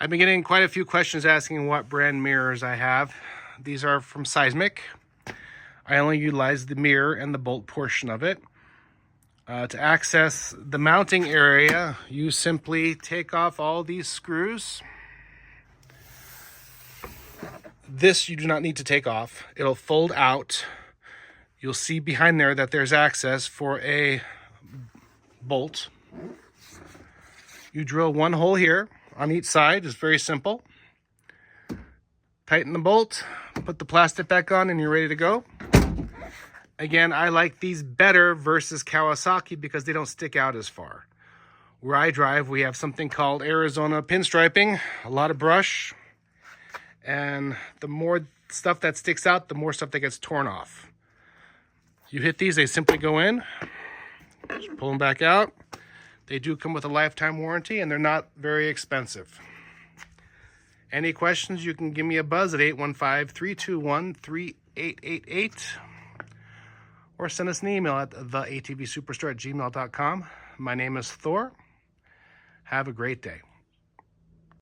I've been getting quite a few questions asking what brand mirrors I have. These are from Seismic. I only utilize the mirror and the bolt portion of it. To access the mounting area, you simply take off all these screws. This you do not need to take off. It'll fold out. You'll see behind there that there's access for a bolt. You drill one hole here on each side. It's very simple. Tighten the bolt, put the plastic back on, and you're ready to go. Again, I like these better versus Kawasaki because they don't stick out as far. Where I drive, we have something called Arizona pinstriping, a lot of brush, and the more stuff that sticks out, the more stuff that gets torn off. You hit these, they simply go in, just pull them back out. They do come with a lifetime warranty, and they're not very expensive. Any questions, you can give me a buzz at 815-321-3888. Or send us an email at theatvsuperstore@gmail.com. My name is Thor. Have a great day.